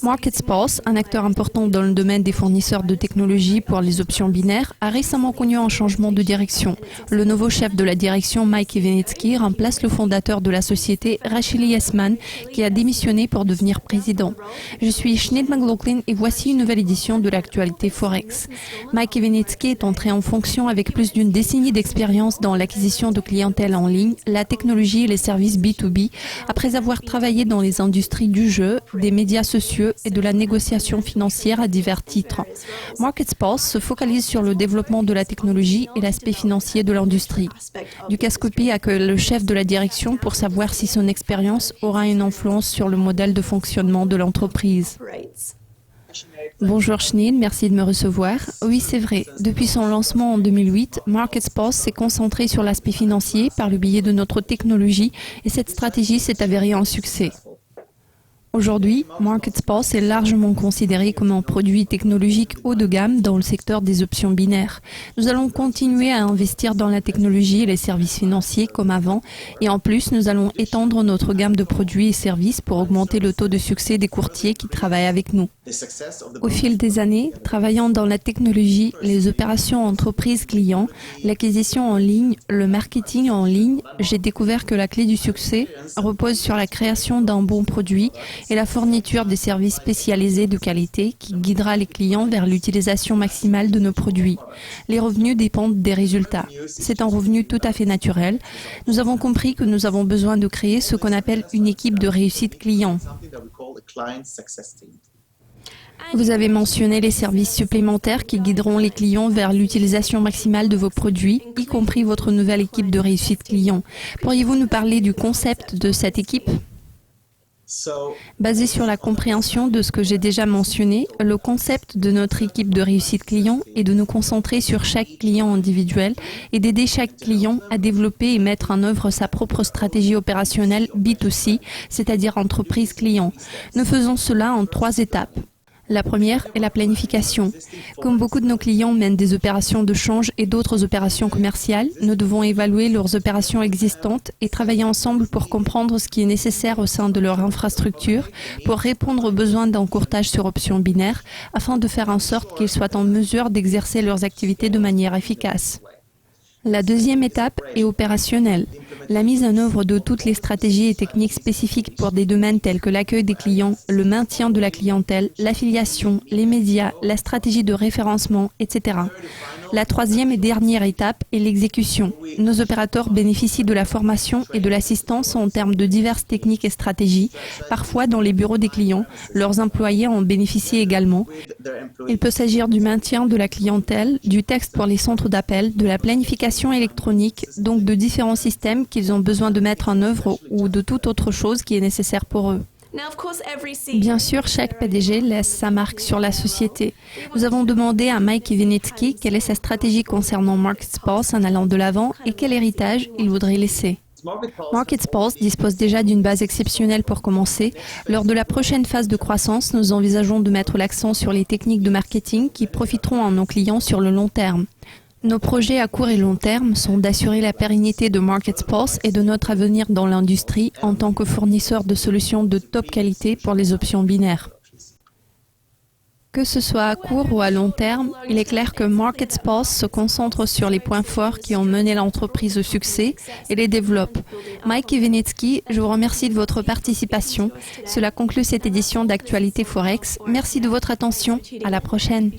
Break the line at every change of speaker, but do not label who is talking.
Markets Pulse, un acteur important dans le domaine des fournisseurs de technologies pour les options binaires, a récemment connu un changement de direction. Le nouveau chef de la direction, Mike Iwenitzki, remplace le fondateur de la société, Racheli Yesman, qui a démissionné pour devenir président. Je suis Sinead McLaughlin et voici une nouvelle édition de l'actualité Forex. Mike Iwenitzki est entré en fonction avec plus d'une décennie d'expérience dans l'acquisition de clientèle en ligne, la technologie et les services B2B, après avoir travaillé dans les industries du jeu, des médias sociaux et de la négociation financière à divers titres. Markets Pulse se focalise sur le développement de la technologie et l'aspect financier de l'industrie. Dukascopy accueille le chef de la direction pour savoir si son expérience aura une influence sur le modèle de fonctionnement de l'entreprise. Bonjour Sinead, merci de me recevoir. Oui, c'est vrai. Depuis son lancement en 2008, Markets Pulse s'est concentré sur l'aspect financier par le biais de notre technologie et cette stratégie s'est avérée un succès. Aujourd'hui, Markets Pulse est largement considéré comme un produit technologique haut de gamme dans le secteur des options binaires. Nous allons continuer à investir dans la technologie et les services financiers comme avant et en plus, nous allons étendre notre gamme de produits et services pour augmenter le taux de succès des courtiers qui travaillent avec nous. Au fil des années, travaillant dans la technologie, les opérations entreprises-clients, l'acquisition en ligne, le marketing en ligne, j'ai découvert que la clé du succès repose sur la création d'un bon produit et la fourniture des services spécialisés de qualité qui guidera les clients vers l'utilisation maximale de nos produits. Les revenus dépendent des résultats. C'est un revenu tout à fait naturel. Nous avons compris que nous avons besoin de créer ce qu'on appelle une équipe de réussite client. Vous avez mentionné les services supplémentaires qui guideront les clients vers l'utilisation maximale de vos produits, y compris votre nouvelle équipe de réussite client. Pourriez-vous nous parler du concept de cette équipe ? Basé sur la compréhension de ce que j'ai déjà mentionné, le concept de notre équipe de réussite client est de nous concentrer sur chaque client individuel et d'aider chaque client à développer et mettre en œuvre sa propre stratégie opérationnelle B2C, c'est-à-dire entreprise client. Nous faisons cela en 3 étapes. La première est la planification. Comme beaucoup de nos clients mènent des opérations de change et d'autres opérations commerciales, nous devons évaluer leurs opérations existantes et travailler ensemble pour comprendre ce qui est nécessaire au sein de leur infrastructure pour répondre aux besoins d'un courtage sur options binaires afin de faire en sorte qu'ils soient en mesure d'exercer leurs activités de manière efficace. La deuxième étape est opérationnelle. La mise en œuvre de toutes les stratégies et techniques spécifiques pour des domaines tels que l'accueil des clients, le maintien de la clientèle, l'affiliation, les médias, la stratégie de référencement, etc. La troisième et dernière étape est l'exécution. Nos opérateurs bénéficient de la formation et de l'assistance en termes de diverses techniques et stratégies, parfois dans les bureaux des clients. Leurs employés en bénéficient également. Il peut s'agir du maintien de la clientèle, du texte pour les centres d'appel, de la planification électronique, donc de différents systèmes qu'ils ont besoin de mettre en œuvre ou de toute autre chose qui est nécessaire pour eux. Bien sûr, chaque PDG laisse sa marque sur la société. Nous avons demandé à Mike Iwenitzki quelle est sa stratégie concernant Markets Pulse en allant de l'avant et quel héritage il voudrait laisser. Markets Pulse dispose déjà d'une base exceptionnelle pour commencer. Lors de la prochaine phase de croissance, nous envisageons de mettre l'accent sur les techniques de marketing qui profiteront à nos clients sur le long terme. Nos projets à court et long terme sont d'assurer la pérennité de Markets Pulse et de notre avenir dans l'industrie en tant que fournisseur de solutions de top qualité pour les options binaires. Que ce soit à court ou à long terme, il est clair que Markets Pulse se concentre sur les points forts qui ont mené l'entreprise au succès et les développe. Mike Iwenitzki, je vous remercie de votre participation. Cela conclut cette édition d'Actualité Forex. Merci de votre attention. À la prochaine.